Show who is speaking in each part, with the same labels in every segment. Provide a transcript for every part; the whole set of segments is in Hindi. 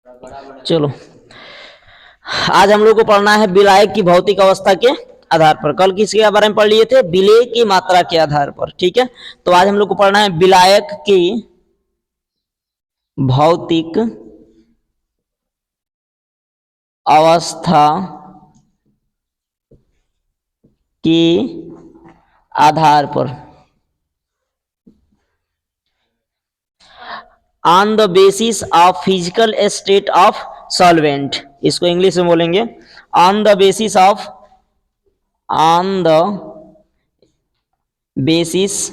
Speaker 1: चलो, आज हम लोग को पढ़ना है विलायक की भौतिक अवस्था के आधार पर। कल किसके बारे में पढ़ लिए थे? विलेय की मात्रा के आधार पर। ठीक है, तो आज हम लोग को पढ़ना है विलायक की भौतिक अवस्था के आधार पर, on the basis of physical state of solvent. इसको इंग्लिश में बोलेंगे on the basis of, on the basis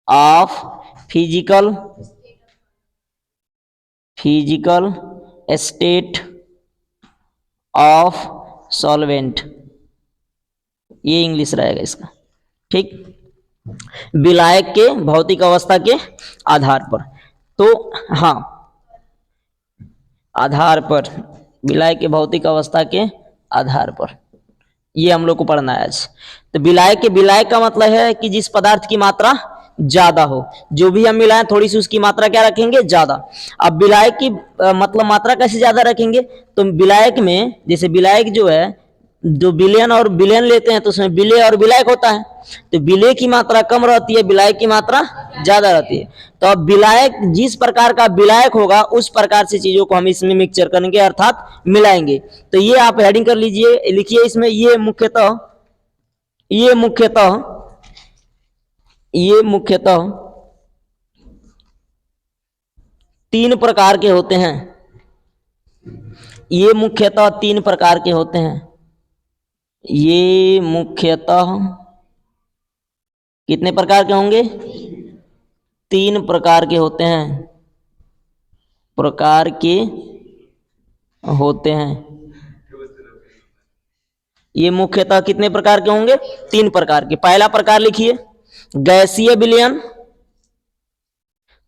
Speaker 1: of physical state of solvent. ये इंग्लिश रहेगा इसका। ठीक, विलायक के भौतिक अवस्था के आधार पर। तो हाँ, आधार पर, विलायक के भौतिक अवस्था के आधार पर ये हम लोग को पढ़ना है आज। तो विलायक का मतलब है कि जिस पदार्थ की मात्रा ज्यादा हो, जो भी हम मिलाएं थोड़ी सी उसकी मात्रा क्या रखेंगे? ज्यादा। अब विलायक की मतलब मात्रा कैसे ज्यादा रखेंगे? तो विलायक में, जैसे विलायक जो है, जो विलयन और विलयन लेते हैं तो उसमें विलेय और विलायक होता है। तो विलेय की मात्रा कम रहती है, विलायक की मात्रा ज्यादा रहती है। तो अब विलायक, जिस प्रकार का विलायक होगा उस प्रकार से चीजों को हम इसमें मिक्सचर करेंगे अर्थात मिलाएंगे। तो ये आप हेडिंग कर लीजिए, लिखिए इसमें, ये मुख्यतः तीन प्रकार के होते हैं। ये मुख्यतः तीन प्रकार के होते हैं। ये मुख्यतः कितने प्रकार के होंगे? तीन प्रकार के होते हैं। प्रकार के होते हैं। ये मुख्यतः कितने प्रकार के होंगे? तीन प्रकार के। पहला प्रकार लिखिए, गैसीय विलयन।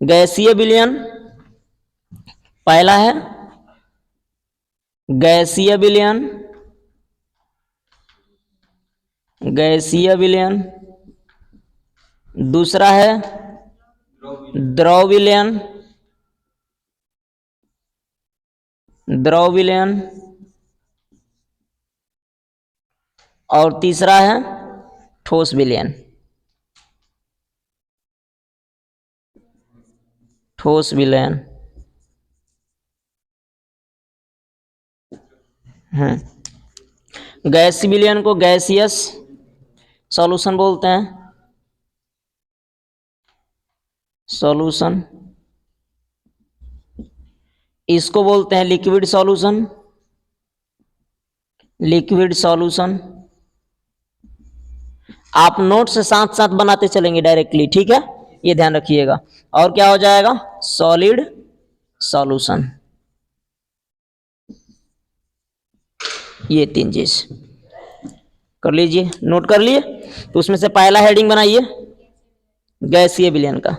Speaker 1: गैसीय विलयन पहला है, गैसीय विलयन। गैसीय विलयन। दूसरा है द्रव विलयन। द्रव विलयन। और तीसरा है ठोस विलयन। ठोस विलयन। गैस विलयन को गैसियस सॉल्यूशन बोलते हैं। सॉल्यूशन। इसको बोलते हैं लिक्विड सॉल्यूशन। Liquid solution. आप नोट से साथ साथ बनाते चलेंगे डायरेक्टली, ठीक है, ये ध्यान रखिएगा। और क्या हो जाएगा? Solid solution. ये तीन चीज कर लीजिए, नोट कर लिए। तो उसमें से पहला हेडिंग बनाइए गैसीय विलयन का।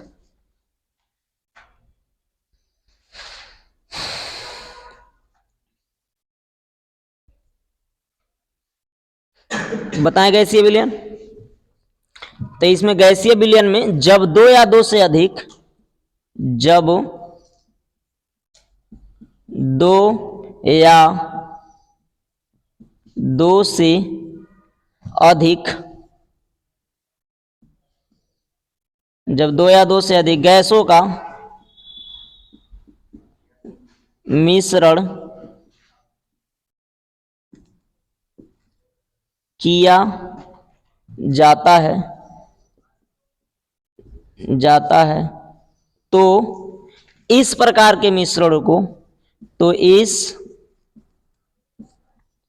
Speaker 1: बताएं गैसीय विलयन। तो इसमें गैसीय विलयन में जब दो या दो से अधिक, जब दो या दो से अधिक, जब दो या दो से अधिक गैसों का मिश्रण किया जाता है, तो इस प्रकार के मिश्रण को, तो इस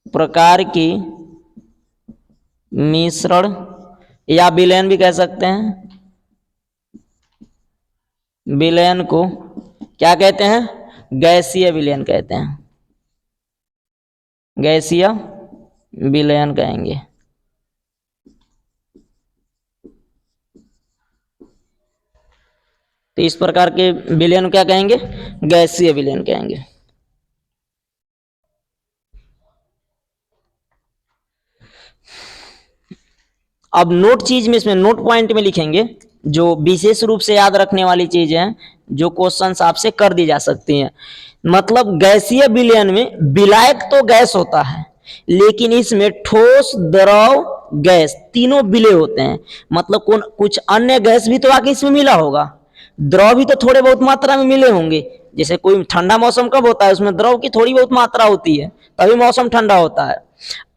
Speaker 1: प्रकार के मिश्रण या विलयन भी कह सकते हैं, विलयन को क्या कहते हैं? गैसीय विलयन कहते हैं। गैसीय विलयन कहेंगे। तो इस प्रकार के विलयन क्या कहेंगे? गैसीय विलयन कहेंगे। अब नोट चीज में, इसमें नोट पॉइंट में लिखेंगे जो विशेष रूप से याद रखने वाली चीज है, जो क्वेश्चंस आपसे कर दी जा सकती हैं। मतलब गैसीय विलयन में विलायक तो गैस होता है, लेकिन इसमें ठोस, द्रव, गैस तीनों विलय होते हैं। मतलब कौन कुछ अन्य गैस भी तो आके इसमें मिला होगा, द्रव भी तो थोड़े बहुत मात्रा में मिले होंगे। जैसे कोई ठंडा मौसम कब होता है, उसमें द्रव की थोड़ी बहुत मात्रा होती है, तभी मौसम ठंडा होता है।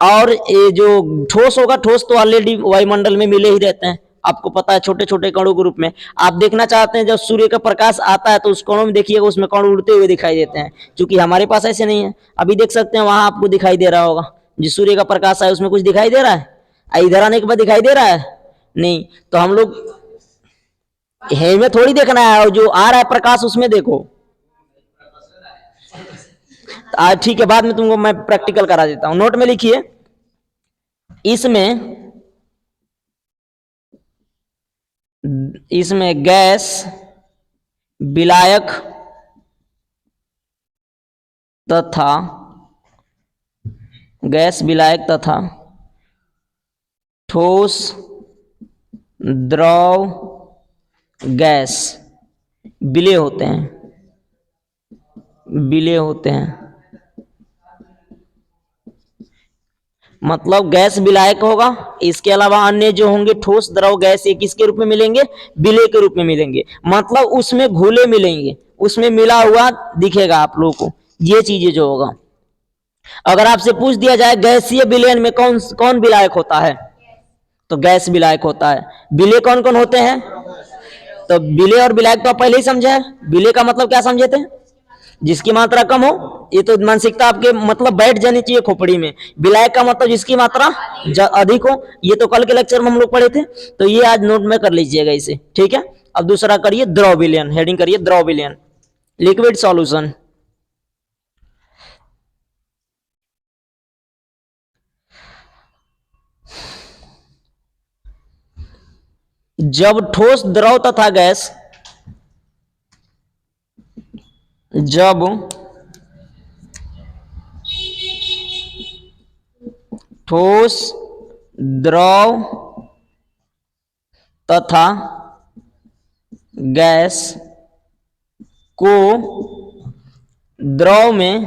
Speaker 1: और ये जो ठोस होगा, ठोस तो ऑलरेडी वायुमंडल में मिले ही रहते हैं, आपको पता है, छोटे छोटे कणों के रूप में। आप देखना चाहते हैं जब सूर्य का प्रकाश आता है तो उस कणों में देखिएगा, उसमें कण उड़ते हुए दिखाई देते हैं, क्योंकि हमारे पास ऐसे नहीं है। अभी देख सकते हैं वहां आपको दिखाई दे रहा होगा, जिस सूर्य का प्रकाश है उसमें कुछ दिखाई दे रहा है, इधर आने के बाद दिखाई दे रहा है नहीं। तो हम लोग है में थोड़ी देखना है, और जो आ रहा है प्रकाश उसमें देखो। ठीक है, बाद में तुमको मैं प्रैक्टिकल करा देता हूं, नोट में लिखिए। इसमें इसमें गैस, विलायक तथा ठोस, द्रव, गैस विलय होते हैं। मतलब गैस विलायक होगा, इसके अलावा अन्य जो होंगे ठोस, द्रव, गैस, ये किसके रूप में मिलेंगे, विलय के रूप में मिलेंगे। मतलब उसमें घुले मिलेंगे, उसमें मिला हुआ दिखेगा आप लोगों को, ये चीजें जो होगा। अगर आपसे पूछ दिया जाए गैसीय विलयन में कौन कौन विलायक होता है, तो गैस विलायक होता है। विलय कौन कौन होते हैं, तो विलय और विलायक तो आप पहले ही समझे हैं। विलय का मतलब क्या समझे थे, जिसकी मात्रा कम हो, ये तो मानसिकता आपके मतलब बैठ जानी चाहिए खोपड़ी में। विलायक का मतलब जिसकी मात्रा अधिक हो, ये तो कल के लेक्चर में हम लोग पढ़े थे, तो ये आज नोट में कर लीजिएगा इसे, ठीक है। अब दूसरा करिए द्रव विलयन, हेडिंग करिए द्रव विलयन, लिक्विड सॉल्यूशन। जब ठोस, द्रव तथा गैस, जब ठोस, द्रव तथा गैस को द्रव में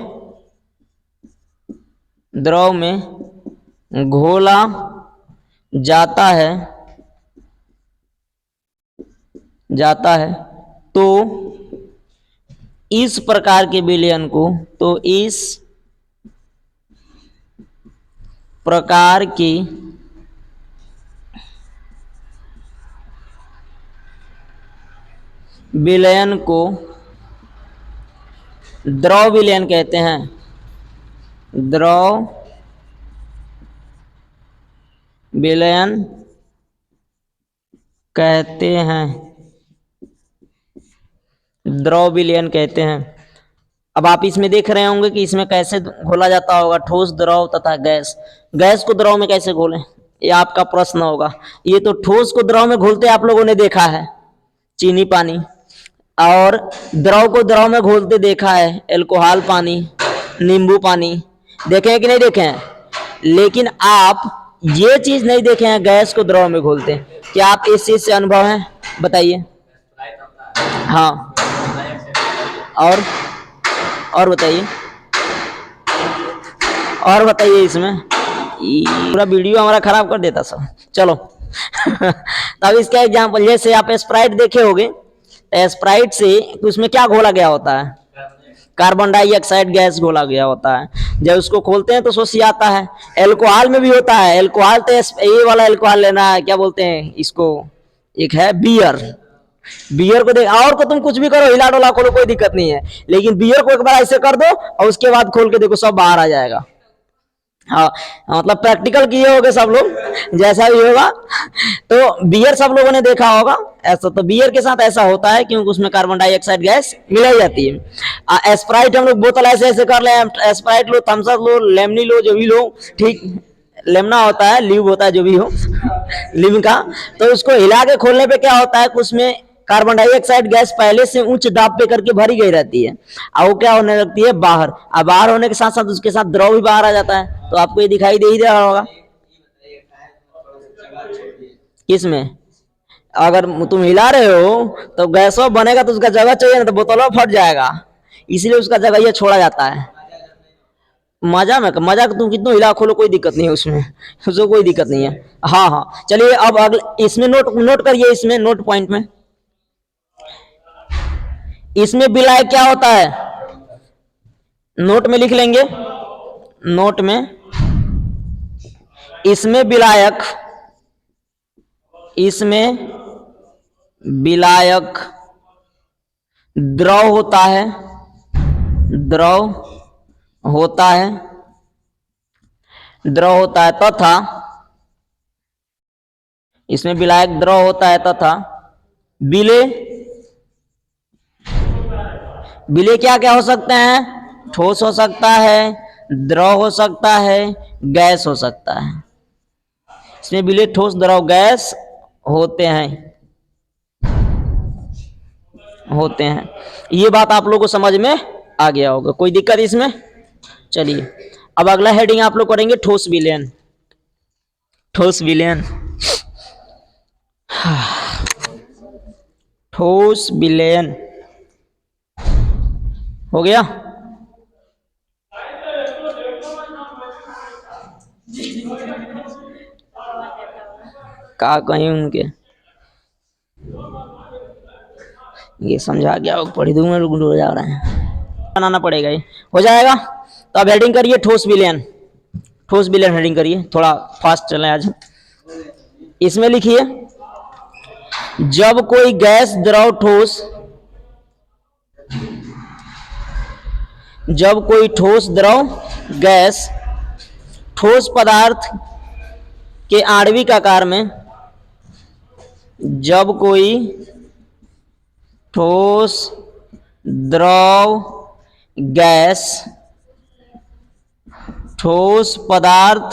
Speaker 1: घोला जाता है तो इस प्रकार के विलयन को, द्रव विलयन कहते हैं। द्रव विलयन कहते हैं, द्रव विलयन कहते हैं। अब आप इसमें देख रहे होंगे कि इसमें कैसे घोला जाता होगा, ठोस, द्रव तथा गैस। गैस को द्रव में कैसे घोलें, ये आपका प्रश्न होगा। ये तो ठोस को द्रव में घोलते आप लोगों ने देखा है, चीनी पानी, और द्रव को द्रव में घोलते देखा है, अल्कोहल पानी, नींबू पानी, देखे हैं कि नहीं देखे हैं। लेकिन आप ये चीज नहीं देखे हैं, गैस को द्रव में घोलते। क्या आप इस चीज से अनुभव है, बताइए। हाँ, और बताइए, इसमें पूरा वीडियो हमारा खराब कर देता सब। चलो तब इसका एग्जाम्पल, जैसे आप स्प्राइट देखे होंगे, स्प्राइट से उसमें क्या घोला गया होता है, कार्बन डाइऑक्साइड गैस घोला गया होता है। जब उसको खोलते हैं तो सोसी आता है। एल्कोहल में भी होता है, एल्कोहल तो ये वाला एल्कोहल लेना है, क्या बोलते हैं इसको, एक है बियर। बियर को देख, और को तुम कुछ भी करो, हिला डोला खोलो, कोई दिक्कत नहीं है, लेकिन बियर को एक बार ऐसे कर दो और उसके बाद खोल के देखो, सब बाहर आ जाएगा। हाँ, मतलब प्रैक्टिकल किए होगे सब लोग, जैसा भी होगा। तो बियर सब लोगों ने देखा होगा ऐसा, तो बियर के साथ ऐसा होता है क्योंकि उसमें कार्बन डाइऑक्साइड गैस मिलाई जाती है। स्प्राइट हम लोग बोतल ऐसे ऐसे कर ले, स्प्राइट लो, थम्स अप लो, लेमनी लो, जो भी लो, ठीक, लेमना होता है, लीव होता है, जो भी हो लीव का। तो उसको हिला के खोलने पे क्या होता है कि उसमें कार्बन डाइऑक्साइड गैस पहले से उच्च दाब पे करके भरी गई रहती है, और वो क्या होने लगती है, बाहर। अब बाहर होने के साथ साथ उसके साथ द्रव भी बाहर आ जाता है, तो आपको ये दिखाई दे ही रहा होगा। किसमें, अगर तुम हिला रहे हो तो गैस बनेगा तो उसका जगह चाहिए ना, तो बोतल फट जाएगा, इसलिए उसका जगह ये छोड़ा जाता है। मजा तुम कितना हिला खोलो कोई दिक्कत नहीं है उसमें, उसको कोई दिक्कत नहीं है। हाँ हाँ चलिए, अब अगले इसमें नोट नोट करिए, इसमें नोट पॉइंट में, इसमें विलायक क्या होता है, नोट में लिख लेंगे, नोट में, इसमें विलायक, इसमें विलायक द्रव होता है, द्रव होता है, द्रव होता है, तथा इसमें विलायक द्रव होता है तथा विलेय, विलेय क्या क्या हो सकते हैं, ठोस हो सकता है, द्रव हो सकता है, गैस हो सकता है। इसमें विलेय, ठोस, द्रव, गैस होते हैं, होते हैं। ये बात आप लोगों को समझ में आ गया होगा, कोई दिक्कत इसमें। चलिए अब अगला हेडिंग आप लोग करेंगे ठोस विलयन, ठोस विलयन, ठोस विलयन हो गया। कहा कहीं उनके ये समझा गया, पढ़ी दूंगा, रुक जा रहे हैं, बनाना पड़ेगा, ये हो जाएगा। तो अब हेडिंग करिए ठोस विलयन, ठोस विलयन हेडिंग करिए, थोड़ा फास्ट चलें आज। इसमें लिखिए, जब कोई गैस, द्रव, ठोस, जब कोई ठोस, द्रव, गैस ठोस पदार्थ के आणविक आकार में, जब कोई ठोस, द्रव, गैस ठोस पदार्थ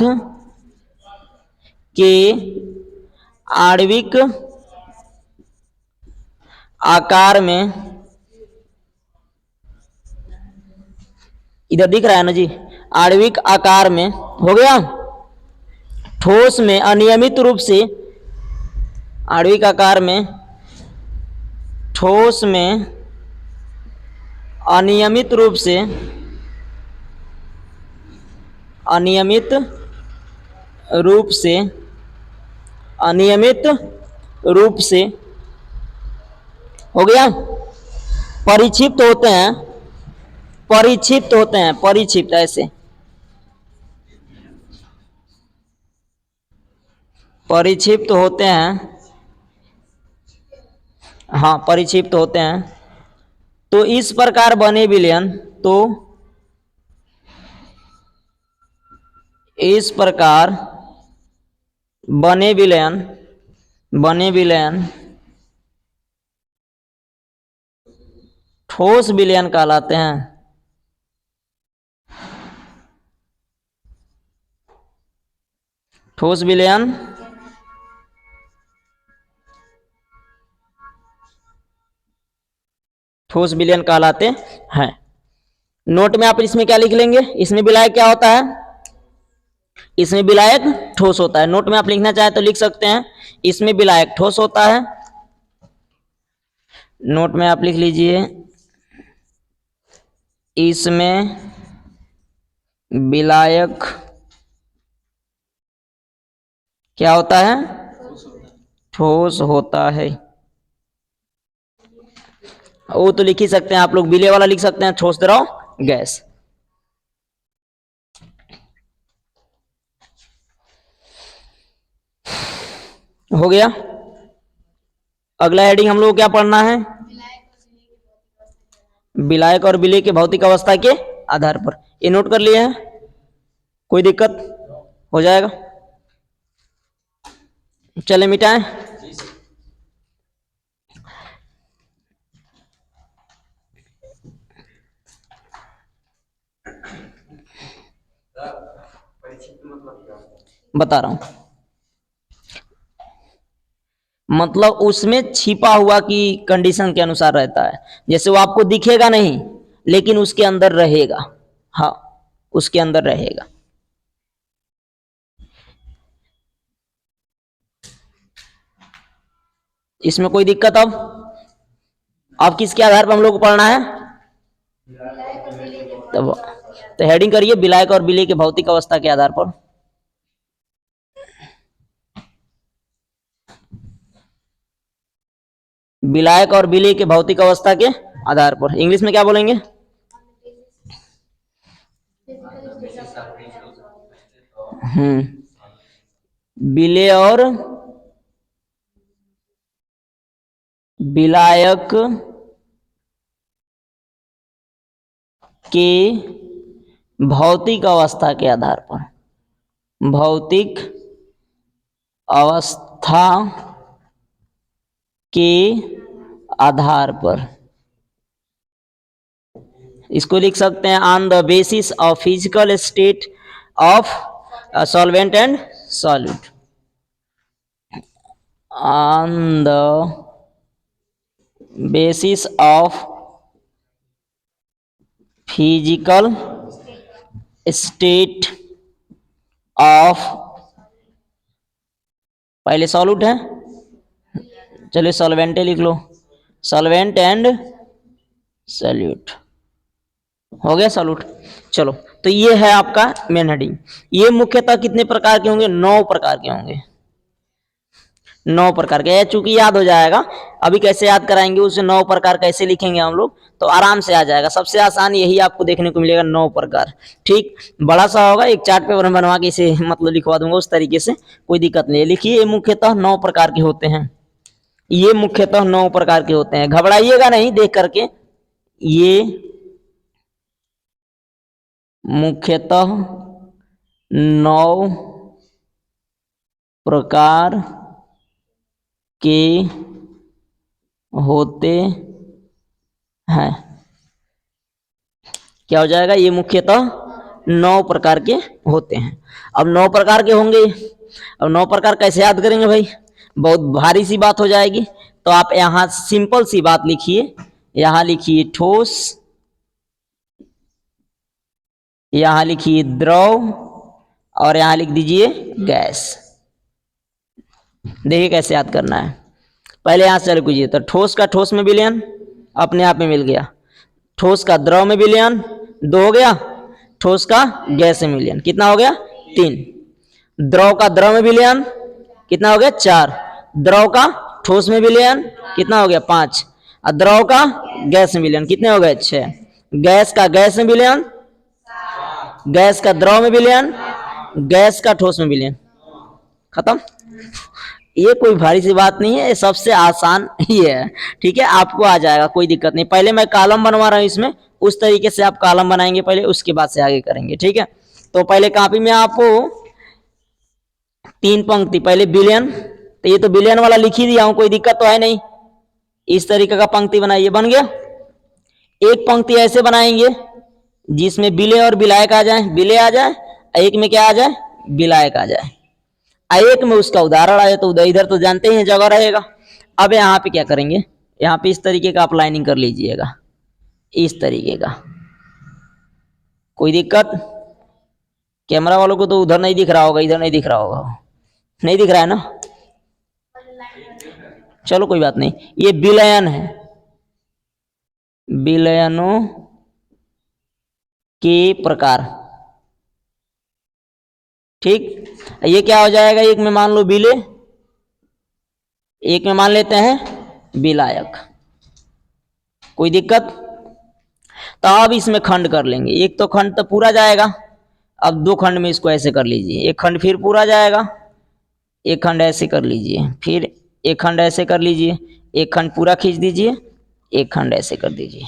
Speaker 1: के आणविक आकार में, इधर दिख रहा है ना जी, आणविक आकार में, हो गया। ठोस में अनियमित रूप से, आणविक आकार में, ठोस में अनियमित रूप से, अनियमित रूप से, अनियमित रूप से, हो गया। परिक्षिप्त होते हैं, परिक्षिप्त होते हैं, परिक्षिप्त ऐसे, परिक्षिप्त होते हैं, हाँ परिक्षिप्त होते हैं, तो इस प्रकार बने विलयन, तो इस प्रकार बने विलयन, बने विलयन ठोस विलयन कहलाते हैं। ठोस विलयन ठोस विलयन कहलाते हैं। नोट में आप इसमें क्या लिख लेंगे, इसमें विलायक क्या होता है, इसमें विलायक ठोस होता है। नोट में आप लिखना चाहे तो लिख सकते हैं, इसमें विलायक ठोस होता है। नोट में आप लिख लीजिए, इसमें विलायक क्या होता है, ठोस होता है। वो तो लिख ही सकते हैं आप लोग, विलेय वाला लिख सकते हैं, ठोस, द्रव, गैस। हो गया। अगला हेडिंग हम लोग को क्या पढ़ना है, विलायक और विलेय के भौतिक अवस्था के आधार पर। ये नोट कर लिए हैं, कोई दिक्कत, हो जाएगा। चले मिटाएं। बता रहा हूं, मतलब उसमें छिपा हुआ की कंडीशन के अनुसार रहता है, जैसे वो आपको दिखेगा नहीं लेकिन उसके अंदर रहेगा, हाँ उसके अंदर रहेगा। इसमें कोई दिक्कत? अब किसके आधार पर हम लोग को पढ़ना है? तब तो हेडिंग करिए विलायक और विलेय के भौतिक अवस्था के आधार पर। विलायक और विलेय के भौतिक अवस्था के आधार पर इंग्लिश में क्या बोलेंगे? विलेय और विलायक के भौतिक अवस्था के आधार पर, भौतिक अवस्था के आधार पर इसको लिख सकते हैं on the basis of physical state of solvent and solute, on the basis of physical state of, पहले सॉल्यूट है, चलिए सॉल्वेंट लिख लो, सॉल्वेंट एंड सॉल्यूट, हो गया सॉल्यूट। चलो तो ये है आपका मेन हेडिंग। ये मुख्यतः कितने प्रकार के होंगे? 9 प्रकार के होंगे, 9 प्रकार के। चूंकि याद हो जाएगा, अभी कैसे याद कराएंगे उसे, 9 प्रकार कैसे लिखेंगे हम लोग, तो आराम से आ जाएगा। सबसे आसान यही आपको देखने को मिलेगा, 9 प्रकार। ठीक, बड़ा सा होगा, एक चार्ट पेपर में बनवा के इसे मतलब लिखवा दूंगा उस तरीके से, कोई दिक्कत नहीं है। लिखिए, ये मुख्यतः 9 प्रकार के होते हैं, ये मुख्यतः 9 प्रकार के होते हैं, घबराइएगा नहीं देख करके। ये मुख्यतः 9 प्रकार के होते हैं। क्या हो जाएगा? ये मुख्यतः 9 प्रकार के होते हैं। अब 9 प्रकार के होंगे, अब 9 प्रकार कैसे याद करेंगे भाई? बहुत भारी सी बात हो जाएगी। तो आप यहां सिंपल सी बात लिखिए, यहां लिखिए ठोस, यहां लिखिए द्रव, और यहां लिख दीजिए गैस। देखिए कैसे याद करना है। पहले यहां से चालू कीजिए, तो ठोस का ठोस में विलयन अपने आप में मिल गया, ठोस का द्रव में विलयन 2 हो गया, ठोस का गैस में विलयन कितना हो गया? 3। द्रव का द्रव में विलयन कितना हो गया? 4। द्रव का ठोस में विलयन कितना हो गया? 5। और द्रव का गैस में विलयन कितने हो गए? 6। गैस का गैस में विलयन, गैस का द्रव में विलयन, गैस का ठोस में विलयन, खत्म। ये कोई भारी सी बात नहीं है, ये सबसे आसान ही है। ठीक है, आपको आ जाएगा, कोई दिक्कत नहीं। पहले मैं कॉलम बनवा रहा हूँ इसमें, उस तरीके से आप कॉलम बनाएंगे पहले, उसके बाद से आगे करेंगे। ठीक है, तो पहले कॉपी में आपको 3 पंक्ति, पहले बिलियन, तो ये तो बिलियन वाला लिख ही दिया हूं, कोई दिक्कत तो है नहीं। इस तरीके का पंक्ति बनाइए, बन गया। एक पंक्ति ऐसे बनाएंगे जिसमें विलय और विलायक आ जाए, विलय आ जाए, एक में क्या आ जाए? विलायक आ जाए, एक में उसका उदाहरण आए, तो उधर इधर तो जानते हैं जगह रहेगा। अब यहाँ पे क्या करेंगे? यहाँ पे इस तरीके का आप लाइनिंग कर लीजिएगा, इस तरीके का। कोई दिक्कत? कैमरा वालों को तो उधर नहीं दिख रहा होगा, इधर नहीं दिख रहा होगा, नहीं दिख रहा है ना? चलो कोई बात नहीं, ये विलयन है, विलयनों के प्रकार। ठीक, ये क्या हो जाएगा? एक में मान लो विलय, एक में मान लेते हैं विलायक, कोई दिक्कत? तो अब इसमें खंड कर लेंगे, एक तो खंड तो पूरा जाएगा, अब 2 खंड में इसको ऐसे कर लीजिए, एक खंड फिर पूरा जाएगा, एक खंड ऐसे कर लीजिए, फिर एक खंड ऐसे कर लीजिए, एक खंड पूरा खींच दीजिए, एक खंड ऐसे कर दीजिए।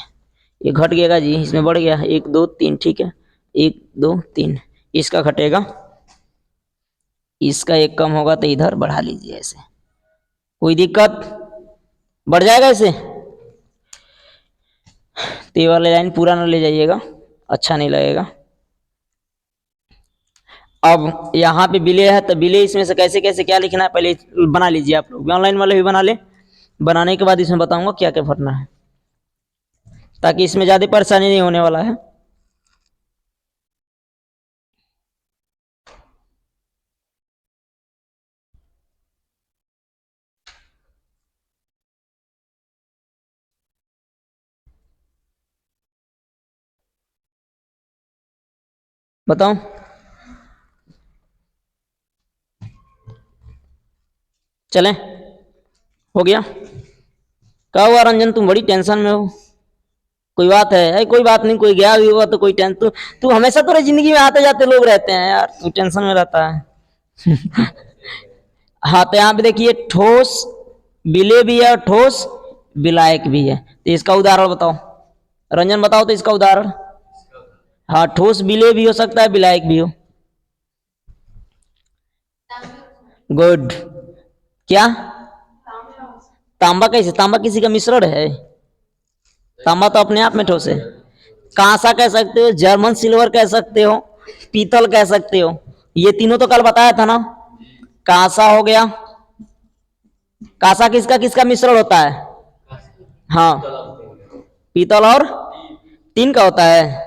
Speaker 1: ये घट गएगा जी, इसमें बढ़ गया 1 2 3, ठीक है, 1 2 3, इसका घटेगा, इसका एक कम होगा, तो इधर बढ़ा लीजिए ऐसे, कोई दिक्कत? बढ़ जाएगा ऐसे। तो ये वाला लाइन पूरा ना ले जाइएगा, अच्छा नहीं लगेगा। अब यहाँ पे विलय है, तो विलय इसमें से कैसे कैसे क्या लिखना है पहले बना लीजिए, आप लोग ऑनलाइन वाले भी बना ले, बनाने के बाद इसमें बताऊंगा क्या क्या भरना है, ताकि इसमें ज़्यादा परेशानी नहीं होने वाला है। बताओ। चलें, हो गया। क्या हुआ रंजन, तुम बड़ी टेंशन में हो? कोई बात है? कोई बात नहीं, कोई गया भी हुआ तो कोई टेंशन। तू हमेशा तो जिंदगी में आते जाते लोग रहते हैं यार, तू टेंशन में रहता है। हाँ, तो यहाँ पे देखिए ठोस विलेय भी है और ठोस विलायक भी है, तो इसका उदाहरण बताओ। रंजन बताओ तो इसका उदाहरण। हाँ, ठोस विलेय भी हो सकता है, विलायक भी हो। गुड। क्या? तांबा कैसे? तांबा किसी का मिश्रण है? तांबा तो अपने आप में ठोस है। कांसा कह सकते हो, जर्मन सिल्वर कह सकते हो, पीतल कह सकते हो। ये तीनों तो कल बताया था ना। कांसा हो गया। कांसा किसका किसका मिश्रण होता है? हाँ, पीतल और टीन का होता है।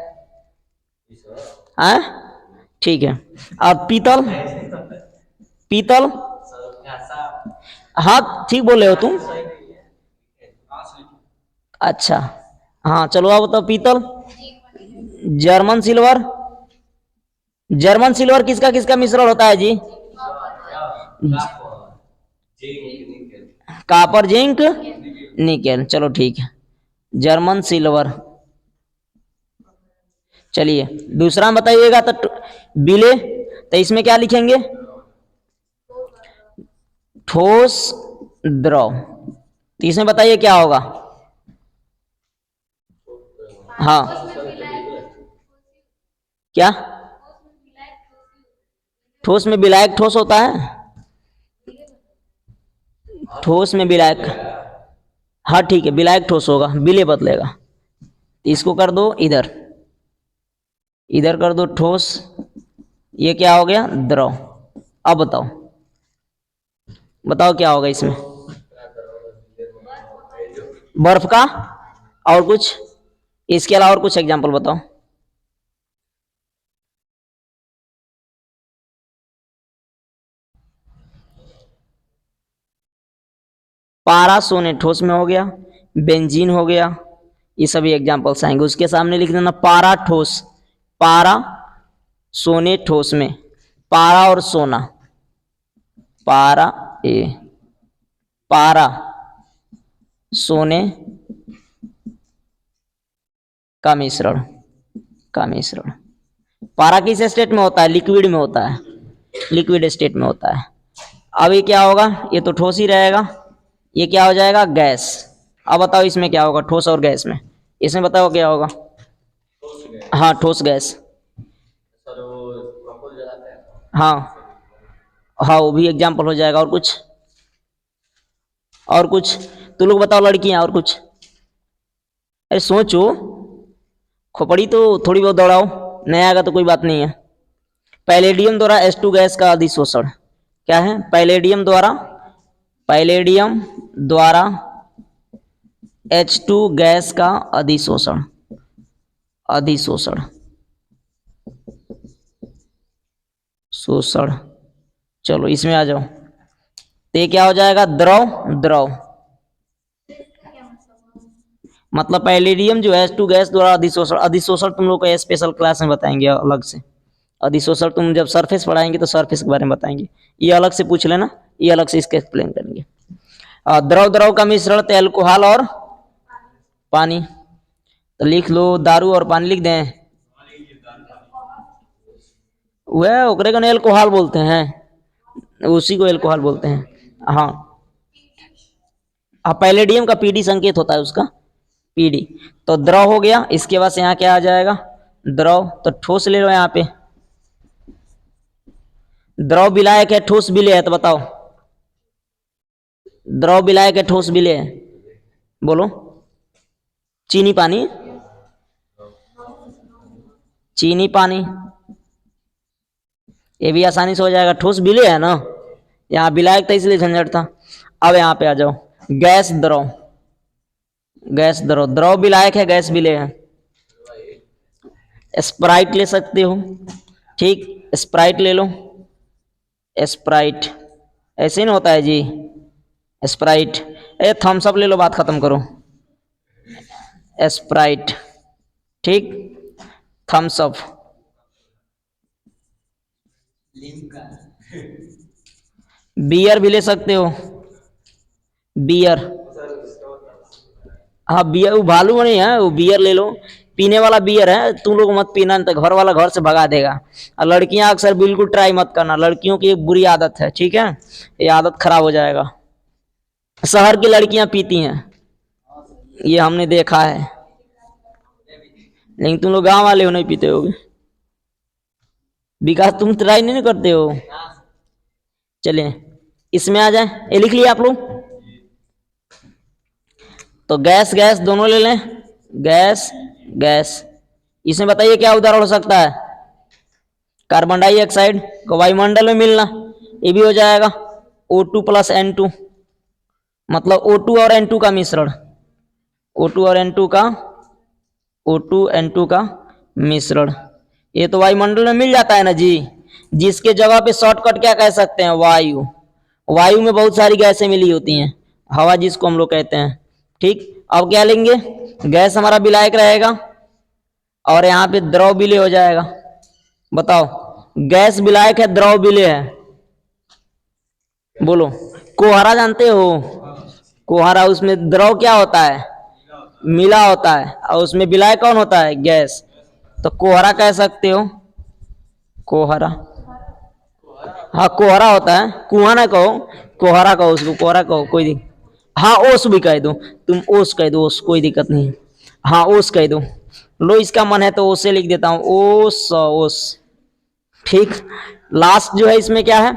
Speaker 1: हाँ, ठीक है। और पीतल? पीतल, हाँ ठीक बोले हो तुम। अच्छा, हाँ चलो अब बताओ पीतल। German silver? जर्मन सिल्वर किसका किसका मिश्रण होता है जी? Copper, zinc, nickel. चलो ठीक है, जर्मन सिल्वर। चलिए दूसरा बताइएगा तो बिले, तो इसमें क्या लिखेंगे? ठोस द्रव। तो इसमें बताइए क्या होगा? हाँ, क्या? ठोस में विलायक ठोस होता है। ठोस में विलायक, हाँ ठीक है, विलायक ठोस होगा, विलेय बदलेगा। इसको कर दो इधर, इधर कर दो ठोस। ये क्या हो गया? द्रव। अब बताओ, बताओ क्या होगा इसमें? बर्फ का? और कुछ? इसके अलावा और कुछ एग्जांपल बताओ। पारा सोने ठोस में हो गया, बेंजीन हो गया, ये सभी एग्जांपल्स आएंगे। उसके सामने लिख देना पारा ठोस। पारा सोने ठोस में, पारा और सोना, पारा ए, पारा सोने का मिश्रण, का मिश्रण। पारा किस स्टेट में होता है? लिक्विड में होता है, लिक्विड स्टेट में होता है। अब ये क्या होगा? ये तो ठोस ही रहेगा। ये क्या हो जाएगा? गैस। अब बताओ इसमें क्या होगा? ठोस और गैस में, इसमें बताओ क्या होगा? हाँ, ठोस गैस। हाँ, हाँ वो भी एग्जाम्पल हो जाएगा। और कुछ? और कुछ? तो लोग बताओ लड़कियां, और कुछ? अरे सोचो, खोपड़ी तो थोड़ी बहुत दौड़ाओ, नहीं आएगा तो कोई बात नहीं है। पैलेडियम द्वारा H2 गैस का अधिशोषण। क्या है? पैलेडियम द्वारा, पैलेडियम द्वारा H2 गैस का अधिशोषण, अधिशोषण, शोषण। चलो इसमें आ जाओ, तो ये क्या हो जाएगा? द्रव। द्रव मतलब पैलेडियम जो है H2 गैस द्वारा अधिशोषण। अधिशोषण तुम लोग को स्पेशल क्लास में बताएंगे अलग से। अधिशोषण तुम जब सरफेस पढ़ाएंगे तो सरफेस के बारे में बताएंगे, ये अलग से पूछ लेना, ये अलग से इसके एक्सप्लेन करेंगे। द्रव द्रव का मिश्रण तो एल्कोहल और पानी। तो लिख लो दारू और पानी लिख दें। वह ओकरे को एल्कोहल बोलते हैं, उसी को एल्कोहल बोलते हैं। हाँ, पैलेडियम का पीडी संकेत होता है उसका, पीडी। तो द्रव हो गया। इसके बाद यहाँ क्या आ जाएगा? द्रव। तो ठोस ले लो यहाँ पे। द्रव विलायक है, ठोस विलेय है, तो बताओ। द्रव विलायक है, ठोस विलेय है, बोलो। चीनी पानी, चीनी पानी, ये भी आसानी से हो जाएगा, ठोस विलेय है ना। यहाँ विलायक था इसलिए झंझट था। अब यहाँ पे आ जाओ, गैस द्रव। गैस द्रव, द्रव विलायक है, गैस विलेय है। स्प्राइट ले सकते हो, ठीक, स्प्राइट ले लो। स्प्राइट ऐसे ही ना होता है जी, स्प्राइट। थम्स अप ले लो, बात खत्म करो। स्प्राइट, ठीक, थम्स अप। बियर भी ले सकते हो, बियर। हाँ बियर, वो भालू नहीं है, वो बियर ले लो। पीने वाला बियर है, तुम लोग मत पीना, नहीं तो घर वाला घर से भगा देगा। और लड़कियां अक्सर बिल्कुल ट्राई मत करना, लड़कियों की एक बुरी आदत है, ठीक है, ये आदत खराब हो जाएगा। शहर की लड़कियां पीती हैं, ये हमने देखा है, लेकिन तुम लोग गांव वाले हो नहीं पीते होगे। विकास तुम ट्राई नहीं करते हो। चलिए इसमें आ जाए, ये लिख लिया आप लोग। तो गैस गैस दोनों ले लें, गैस गैस। इसमें बताइए क्या उदाहरण हो सकता है। कार्बन डाइऑक्साइड को वायुमंडल में मिलना, ये भी हो जाएगा। O2 प्लस N2, मतलब O2 और N2 का मिश्रण, O2 और N2 का, O2 N2 का मिश्रण, ये तो वायुमंडल में मिल जाता है ना जी। जिसके जगह पे शॉर्टकट क्या कह सकते हैं, वायु। वायु में बहुत सारी गैसें मिली होती हैं, हवा जिसको हम लोग कहते हैं। ठीक, अब क्या लेंगे, गैस हमारा विलायक रहेगा, और यहाँ पे द्रव विलय हो जाएगा। बताओ, गैस विलायक है, द्रव विलय है, बोलो। कोहरा जानते हो, कोहरा, उसमें द्रव क्या होता है, मिला होता है, और उसमें विलायक कौन होता है, गैस। तो कोहरा कह सकते हो, कोहरा। हाँ कोहरा होता है, कुआं ना कहो, कोहरा कहो उसको, कोहरा कहो, कोई दिक्कत। हाँ ओस भी कह दो, तुम ओस कह दो, ओस कोई दिक्कत नहीं। हाँ ओस कह दो, लो इसका मन है तो ओस से लिख देता हूँ, ओस ओस। ठीक, लास्ट जो है इसमें क्या है,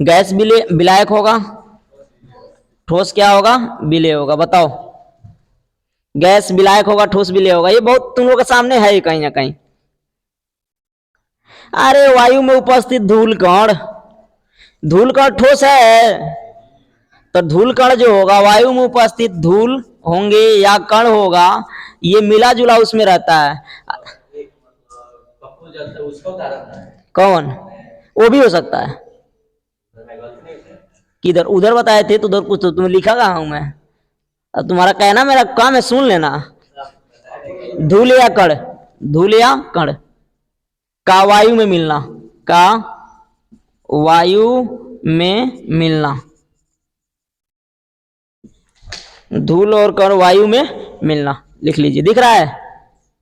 Speaker 1: गैस विलायक होगा, ठोस क्या होगा, विलेय होगा। बताओ, गैस विलायक होगा, ठोस विलेय होगा, ये बहुत तुम लोग के सामने है कहीं ना कहीं। अरे वायु में उपस्थित धूल कण, धूल कण ठोस है, तो धूल कण जो होगा, वायु में उपस्थित धूल होंगे या कण होगा, ये मिला जुला उसमें रहता है। कौन, वो भी हो सकता है। किधर, उधर बताए थे तो उधर कुछ, तो तुम लिखा कहा हूं मैं। अब तुम्हारा कहना मेरा काम है, सुन लेना। धूल या कण, धूल या कण का वायु में मिलना, का वायु में मिलना, धूल और कण वायु में मिलना, लिख लीजिए, दिख रहा है,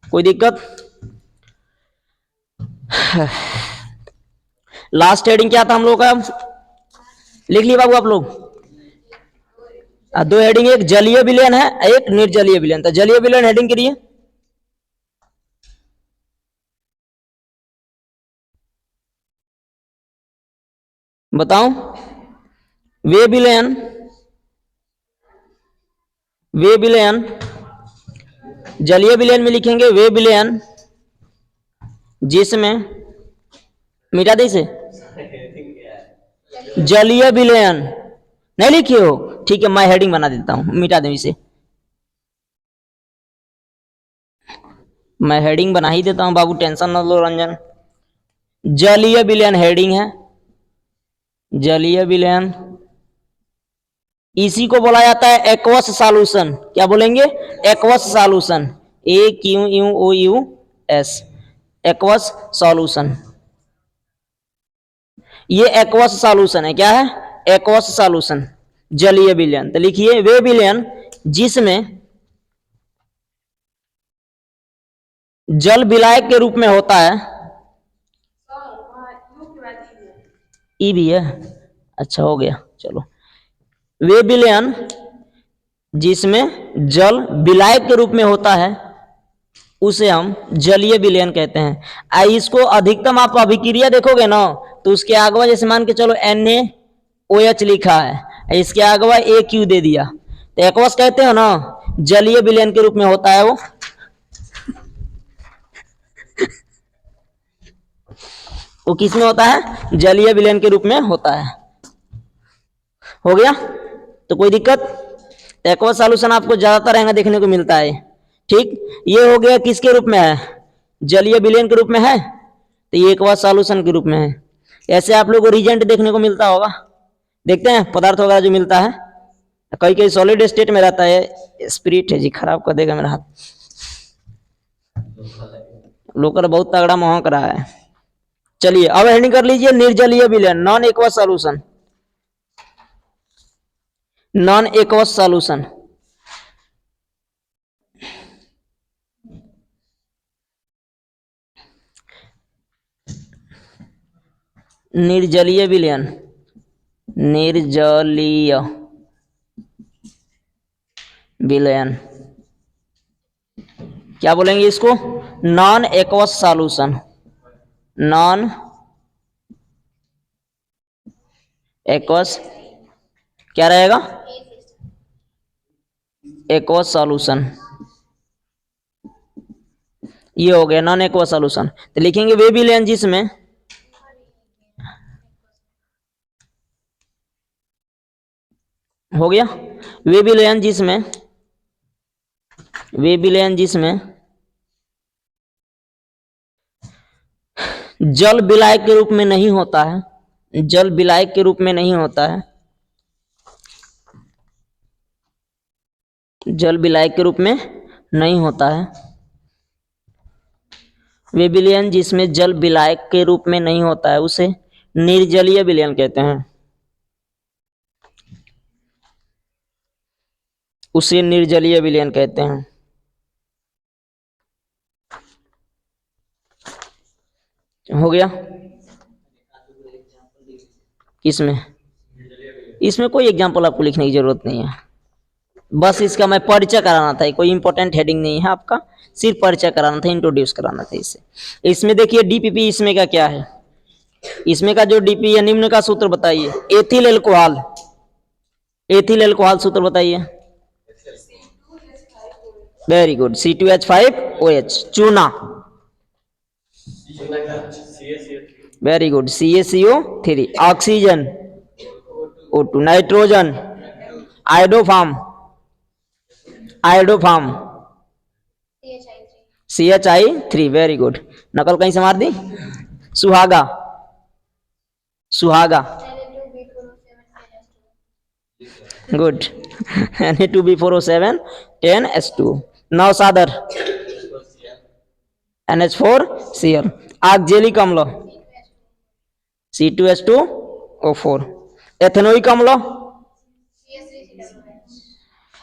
Speaker 1: कोई दिक्कत। लास्ट हेडिंग क्या था हम लोग का, लिख लिए बाबू आप लोग। दो हेडिंग, एक जलीय विलयन है, एक निर्जलीय विलयन। तो जलीय विलयन हेडिंग के लिए बताओ, वे विलयन, वे विलयन, जलीय विलयन में लिखेंगे वे विलयन जिसमें, मिटा दे इसे, जलीय विलयन नहीं लिखे हो, ठीक है मैं हेडिंग बना देता हूं, मिटा दे इसे, मैं हेडिंग बना ही देता हूं बाबू, टेंशन न लो रंजन। जलीय विलयन हेडिंग है, जलीय विलयन, इसी को बोला जाता है एक्वस सॉल्यूशन। क्या बोलेंगे, aqueous solution, AQUOUS, aqueous solution. ये एक्वस सॉल्यूशन है, क्या है, एक्वस सॉल्यूशन, जलीय विलयन। तो लिखिए वे विलयन जिसमें जल विलायक के रूप में होता है, ई भी है, अच्छा हो गया, चलो। वे विलयन जिसमें जल विलायक के रूप में होता है, उसे हम जलीय विलयन कहते हैं। इसको अधिकतम आप अभिक्रिया देखोगे ना, तो उसके आगवा जैसे मान के चलो NaOH लिखा है, इसके आगवा AQ दे दिया, तो एक्वस कहते हो ना, जलीय विलयन के रूप में होता है वो। वो किस में होता है, जलीय विलयन के रूप में होता है। हो गया, तो कोई दिक्कत। एक्वस सॉल्यूशन आपको ज्यादातर रहेगा देखने को मिलता है। ठीक, ये हो गया किसके रूप में है, जलीय विलयन के रूप में है, तो ये एक्वस सॉल्यूशन के रूप में है। ऐसे आप लोगों को रिजेंट देखने को मिलता होगा, देखते हैं पदार्थ वगैरह जो मिलता है, कई कई सॉलिड स्टेट में रहता है। स्पिरिट है जी, खराब कर देगा मेरा हाथ, लोकर बहुत तगड़ा महक रहा है। चलिए अब हेडिंग कर लीजिए निर्जलीय विलयन, non aqueous solution, non aqueous solution. निर्जलीय विलयन, निर्जलीय विलयन क्या बोलेंगे इसको? Non aqueous solution, non aqueous क्या रहेगा? Aqueous solution. ये हो गया नॉन एक्वस सॉल्यूशन। तो लिखेंगे वे विलयन जिसमें हो गया, वे विलयन जिसमें, वे विलयन जिसमें जल विलायक के रूप में नहीं होता है, जल विलायक के रूप में नहीं होता है, जल विलायक के रूप में नहीं होता है, वे विलयन जिसमें जल विलायक के रूप में नहीं होता है उसे निर्जलीय विलयन कहते हैं, उसे निर्जलीय विलयन कहते हैं। हो गया। किसमें? इसमें कोई एग्जाम्पल आपको लिखने की जरूरत नहीं है, बस इसका मैं परिचय कराना था, कोई इंपॉर्टेंट हेडिंग नहीं है आपका, सिर्फ परिचय कराना था, इंट्रोड्यूस कराना था इसे। इसमें देखिए डीपीपी इसमें का क्या है, इसमें का जो डीपी है निम्न का सूत्र बताइए, एथिल एल्कोहल, एथिल एल्कोहल सूत्र बताइए। वेरी गुड, C2H5OH चूना। Very good, CaCO3 oxygen, O2 nitrogen, iodoform, iodoform CHI3 very good. नकल कहीं से मार दी। सुहागा, सुहागा good Na2B4O7 10H2। नौसादर NH4Cl। Oxalic अम्ल C2H2O4। एथेनोइक अम्ल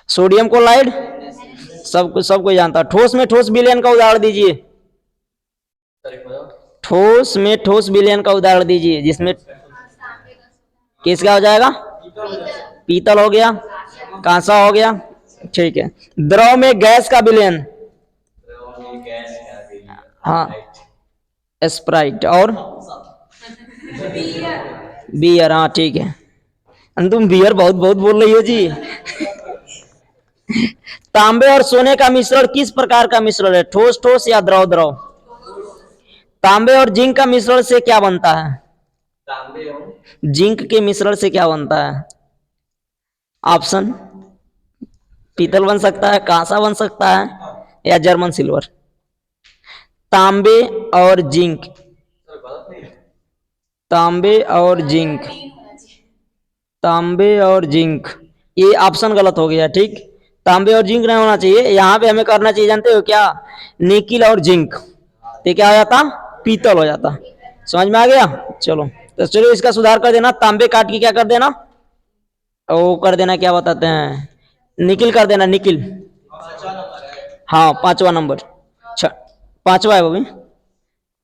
Speaker 1: सोडियम क्लोराइड, सबको जानता है। ठोस में ठोस विलयन का उदाहरण दीजिए, ठोस में ठोस विलयन का उदाहरण दीजिए जिसमें किसका हो जाएगा? पीतल हो गया, कांसा हो गया, ठीक है। द्रव में गैस का विलयन, हाँ स्प्राइट और बियर, हाँ ठीक है। तुम बियर बहुत बहुत बोल रही हो जी। तांबे और सोने का मिश्रण किस प्रकार का मिश्रण है, ठोस ठोस या द्रव द्रव? तांबे और जिंक का मिश्रण से क्या बनता है? जिंक के मिश्रण से क्या बनता है? ऑप्शन, पीतल बन सकता है, कांसा बन सकता है, या जर्मन सिल्वर। तांबे और जिंक, तांबे और जिंक, तांबे और जिंक, ये ऑप्शन गलत हो गया, ठीक। तांबे और जिंक नहीं होना चाहिए, यहां पे हमें करना चाहिए जानते हो क्या? निकिल और जिंक, तो क्या हो जाता? पीतल हो जाता। समझ में आ गया? चलो तो चलो इसका सुधार कर देना, तांबे काट के क्या कर देना, वो कर देना, क्या बताते हैं, निकिल कर देना, निकिल। हाँ पांचवा नंबर, पांचवा है वो भी।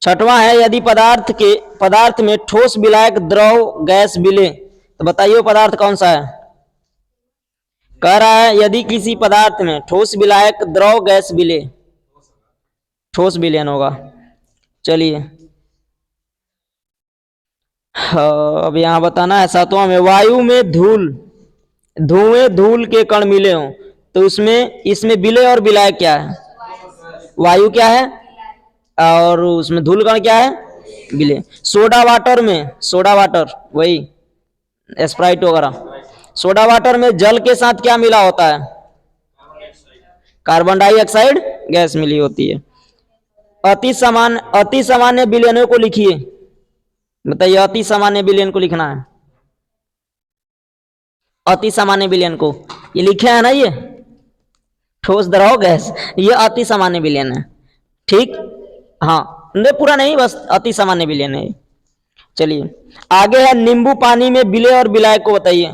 Speaker 1: छठवां है यदि पदार्थ में ठोस विलायक द्रव गैस मिले, तो बताइए वो पदार्थ कौन सा है? कह रहा है यदि किसी पदार्थ में ठोस विलायक द्रव गैस मिले, ठोस विलयन होगा। चलिए अब यहां बताना है। सातवां में वायु में धुएं धूल के कण मिले हों, तो उसमें इसमें विलय और विलायक क्या है? वायु क्या है और उसमें धूल कण क्या है? विलय। सोडा वाटर में, सोडा वाटर वही स्प्राइट वगैरह, सोडा वाटर में जल के साथ क्या मिला होता है? कार्बन डाइऑक्साइड गैस मिली होती है। अति सामान्य विलयनों को लिखिए, बताइए अति सामान्य विलयन को लिखना है। अति सामान्य विलयन को ये लिखे है ना, ये ठोस द्रव गैस, ये अति सामान्य विलयन है, ठीक। हाँ नहीं पूरा नहीं, बस अति सामान्य विलयन है। चलिए आगे है, नींबू पानी में विलय और विलायक को बताइए।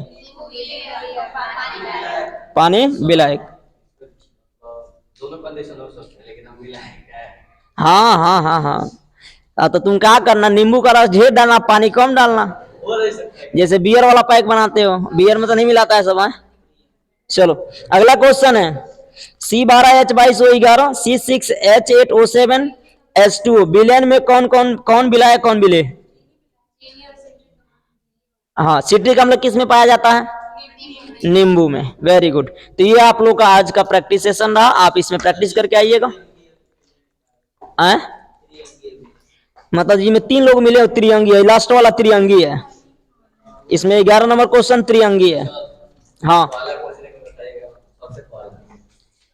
Speaker 1: पानी विलायक,
Speaker 2: दोनों कंडीशन हो सकते हैं, लेकिन हम विलायक है।
Speaker 1: हाँ हाँ हाँ हाँ। तो तुम क्या करना, नींबू का रस ढेर डालना, पानी कम डालना।
Speaker 2: हो नहीं सकता है।
Speaker 1: जैसे बियर वाला पैक बनाते हो, बियर में तो नहीं मिलाता है सब है। चलो अगला क्वेश्चन है, C12H22O11 C6H8O7 H2O विलयन में कौन कौन कौन विलायक कौन विलय? हाँ, सिट्रिक अम्ल किस में पाया जाता है? नींबू में। Very good. तो ये आप लोग का आज का प्रैक्टिस सेशन रहा, आप इसमें प्रैक्टिस करके आइएगा। मतलब जी में 3 लोग मिले हो, त्रिअंगी है, लास्ट वाला त्रिअंगी है। इसमें 11 नंबर क्वेश्चन त्रिअंगी है। हाँ
Speaker 2: पहला क्वेश्चन एक बताइएगा, सबसे पहला।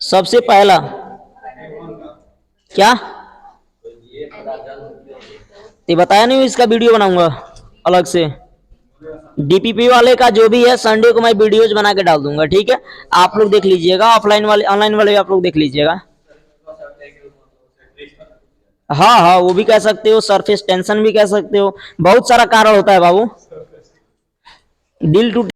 Speaker 1: सबसे पहला क्या,
Speaker 2: तो ये पदार्थ
Speaker 1: तो बताया नहीं, इसका वीडियो बनाऊंगा अलग से। डीपीपी वाले का जो भी है संडे को मैं वीडियोज बना के डाल दूंगा, ठीक है। आप लोग देख लीजिएगा, ऑफलाइन वाले ऑनलाइन वाले आप लोग देख लीजिएगा। हाँ हाँ वो भी कह सकते हो, सरफेस टेंशन भी कह सकते हो, बहुत सारा कारण होता है बाबू। दिल टूट